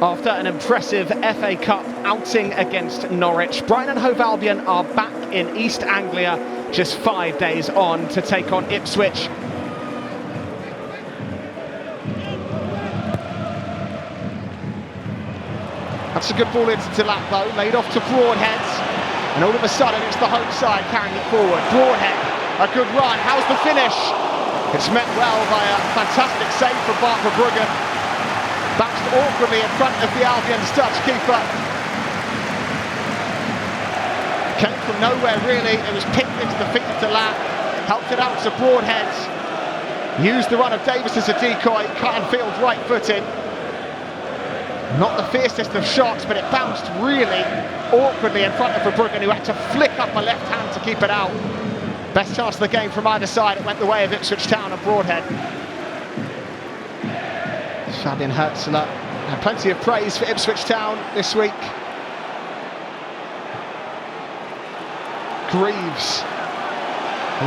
After an impressive FA Cup outing against Norwich, Brighton and Hove Albion are back in East Anglia just 5 days on to take on Ipswich. That's a good ball into Delap though, laid off to Broadhead, and all of a sudden it's the home side carrying it forward. Broadhead, a good run, how's the finish? It's met well by a fantastic save from Bruggen. Bounced awkwardly in front of the Albion's touch keeper. Came from nowhere really, it was picked into the feet of Delap, helped it out to Broadhead. Used the run of Davis as a decoy, cut and field right-footed. Not the fiercest of shots, but it bounced really awkwardly in front of Bruggen, who had to flick up a left hand to keep it out. Best chance of the game from either side, it went the way of Ipswich Town and Broadhead. Fabian Herzler had plenty of praise for Ipswich Town this week. Greaves,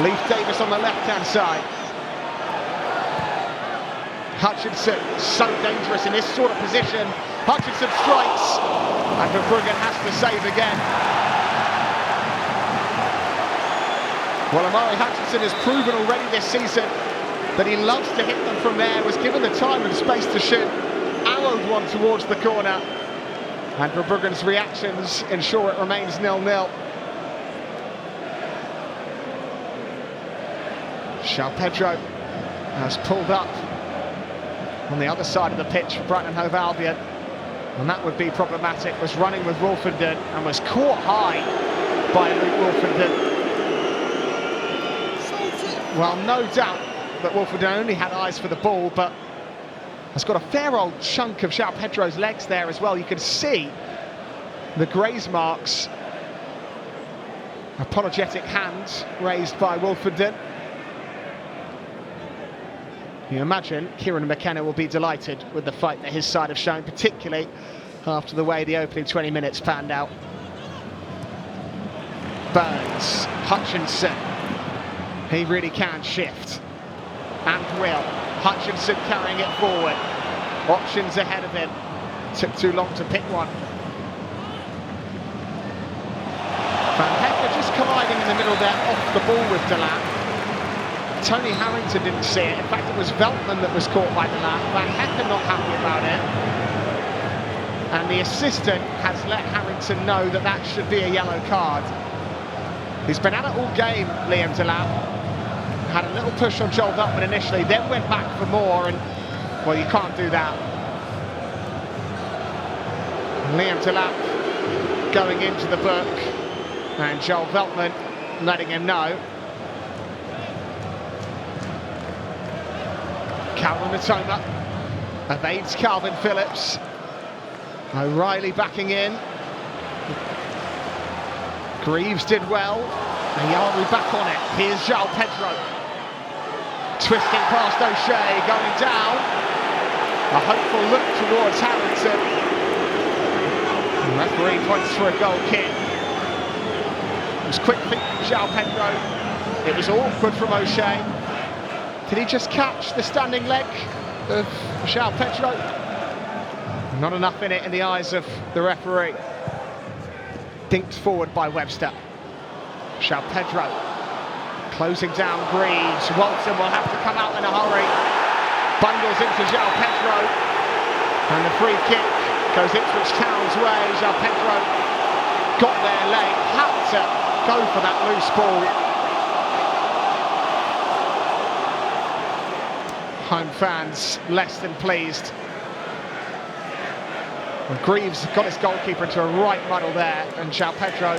Leif Davis on the left-hand side. Hutchinson, so dangerous in this sort of position. Hutchinson strikes, and Bruggen has to save again. Well, Amari Hutchinson has proven already this season that he loves to hit them from there, was given the time and space to shoot, arrowed one towards the corner, and Bruggen's reactions ensure it remains 0-0. João Pedro has pulled up on the other side of the pitch for Brighton and Hove Albion, and that would be problematic. Was running with Wolfenden and was caught high by Luke Wolfenden. Well, no doubt that Wolfenden only had eyes for the ball, but has got a fair old chunk of João Pedro's legs there as well. You can see the graze marks. Apologetic hands raised by Wolfenden. You imagine Kieran McKenna will be delighted with the fight that his side have shown, particularly after the way the opening 20 minutes panned out. Burns, Hutchinson, he really can shift. And will. Hutchinson carrying it forward. Options ahead of him. Took too long to pick one. Van Hecke just colliding in the middle there, off the ball with Delap. Tony Harrington didn't see it. In fact, it was Veltman that was caught by Delap. Van Hecke not happy about it. And the assistant has let Harrington know that that should be a yellow card. He's been at it all game, Liam Delap. Had a little push on Joel Veltman initially, then went back for more, and well, you can't do that. Liam Delap going into the book, and Joel Veltman letting him know. Calvin Matoma evades Calvin Phillips. O'Reilly backing in. Greaves did well. And Yari back on it. Here's João Pedro. Twisting past O'Shea, going down. A hopeful look towards Harrington. The referee points for a goal kick. It was quick feet from João Pedro. It was awkward from O'Shea. Did he just catch the standing leg of João Pedro? Not enough in it in the eyes of the referee. Dinked forward by Webster. João Pedro closing down Greaves. Walton will have to come out in a hurry. Bundles into João Pedro. And the free kick goes Ipswich Town's way. João Pedro got there late. Had to go for that loose ball. Home fans less than pleased. And Greaves got his goalkeeper into a right muddle there, and João Pedro,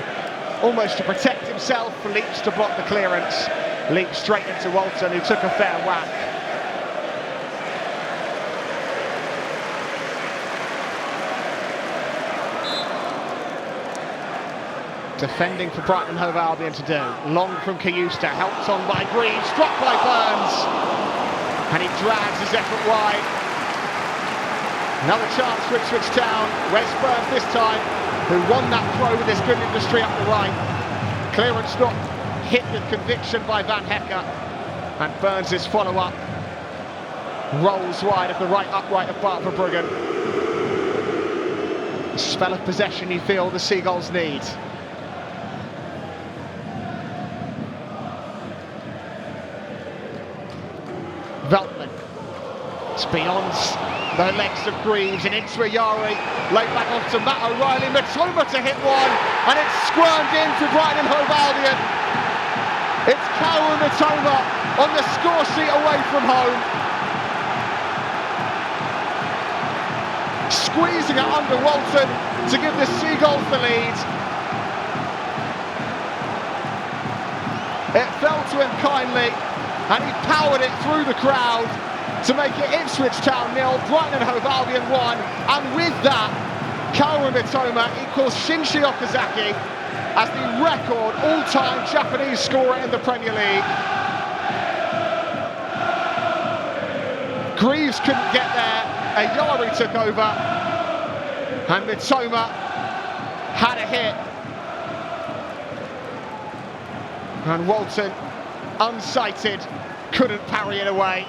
almost to protect himself, leaps to block the clearance, leaps straight into Walton, who took a fair whack. Defending for Brighton and Hove Albion to do. Long from Kayusta, helped on by Greaves, struck by Burns. And he drags his effort wide. Another chance for Ipswich Town. Wes Burns this time, who won that throw with his good industry up the right. Clearance not hit with conviction by Van Hecke. And Burns' follow-up rolls wide of the right upright of Portman Road. A spell of possession you feel the Seagulls need. Veltman. It's beyond the legs of Greaves and into Ayari. Laid back off to Matt O'Reilly. Mitoma to hit one, and it's squirmed in for Brighton and Hove Albion. It's Kaoru Mitoma on the score sheet away from home. Squeezing it under Walton to give the Seagulls the lead. It fell to him kindly, and he powered it through the crowd to make it Ipswich Town 0, Brighton and Hove Albion 1, and with that, Kaoru Mitoma equals Shinji Okazaki as the record all-time Japanese scorer in the Premier League. Greaves couldn't get there, Ayari took over, and Mitoma had a hit. And Walton, unsighted, couldn't parry it away.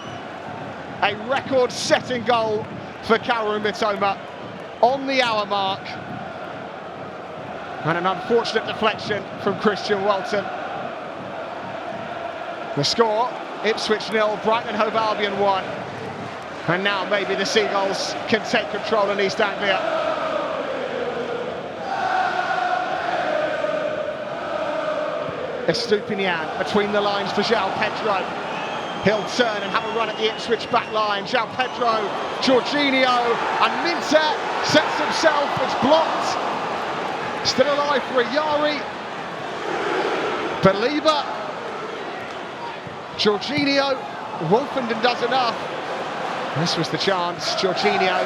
A record-setting goal for Kaoru Mitoma on the hour mark. And an unfortunate deflection from Christian Walton. The score, Ipswich 0, Brighton and Hove Albion 1. And now maybe the Seagulls can take control in East Anglia. Estupinian between the lines for João Pedro. He'll turn and have a run at the Ipswich back line. João Pedro, Jorginho, and Minter sets himself. It's blocked. Still alive for Ayari. Believer. Jorginho. Wolfenden does enough. This was the chance. Jorginho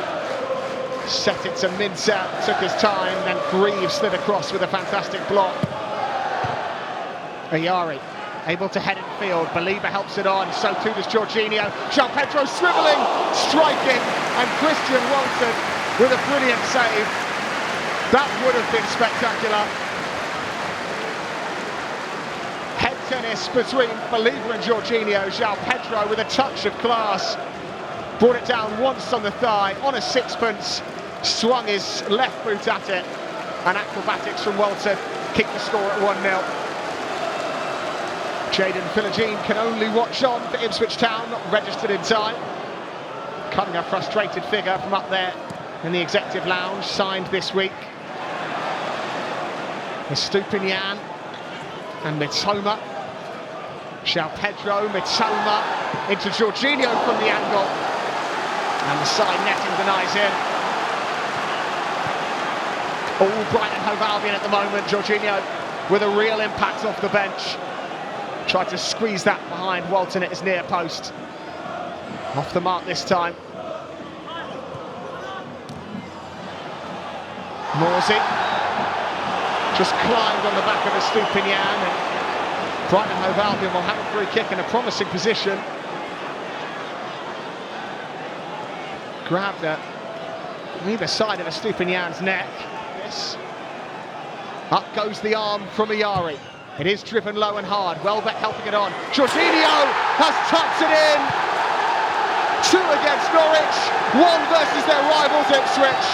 set it to Minter. Took his time. Then Greaves slid across with a fantastic block. Ayari able to head in field. Believer helps it on. So too does Jorginho. João Pedro swivelling, striking, and Christian Walton with a brilliant save. That would have been spectacular. Head tennis between Believer and Jorginho. João Pedro with a touch of class. Brought it down once on the thigh, on a sixpence. Swung his left boot at it. And acrobatics from Walton kicked the score at 1-0. Jayden Philogene can only watch on for Ipswich Town, not registered in time. Cutting a frustrated figure from up there in the executive lounge, signed this week. Estupinian and Mitoma. João Pedro, Mitoma into Jorginho from the angle. And the side netting denies him. All Brighton Hove Albion at the moment. Jorginho with a real impact off the bench. Tried to squeeze that behind Walton at his near post. Off the mark this time. Morsey just climbed on the back of Estupinian, and Brighton Hove Albion will have a free kick in a promising position. Grabbed at either side of Estupinian's neck. This. Up goes the arm from Ayari. It is driven low and hard. Welbeck helping it on. Jorginho has tucked it in. 2 against Norwich. 1 versus their rivals Ipswich.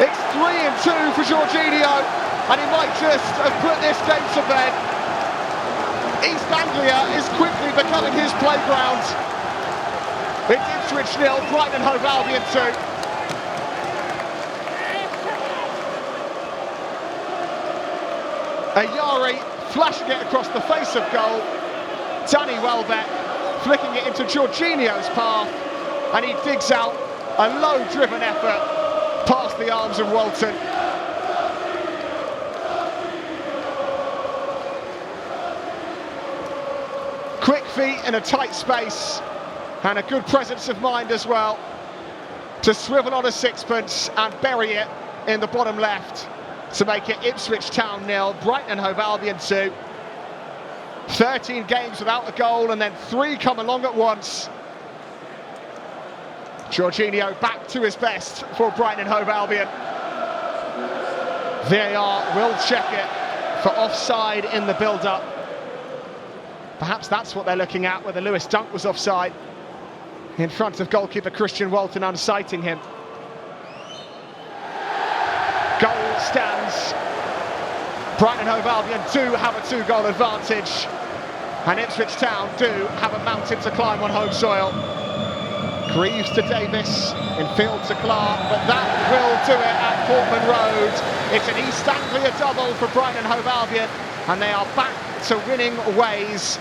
It's 3-2 for Jorginho, and he might just have put this game to bed. East Anglia is quickly becoming his playground. It's Ipswich 0, Brighton Hove Albion 2. Ayari flashing it across the face of goal. Danny Welbeck flicking it into Jorginho's path, and he digs out a low-driven effort past the arms of Walton. Quick feet in a tight space, and a good presence of mind as well to swivel on a sixpence and bury it in the bottom left to make it Ipswich Town 0, Brighton Hove Albion 2. 13 games without a goal, and then 3 come along at once. Jorginho back to his best for Brighton and Hove Albion. VAR will check it for offside in the build-up. Perhaps that's what they're looking at, whether Lewis Dunk was offside in front of goalkeeper Christian Walton, unsighting him. goal stands. Brighton Hove Albion do have a 2-goal advantage, and Ipswich Town do have a mountain to climb on home soil. Greaves to Davis, in field to Clark, but that will do it at Portman Road. It's an East Anglia double for Brighton Hove Albion, and they are back to winning ways.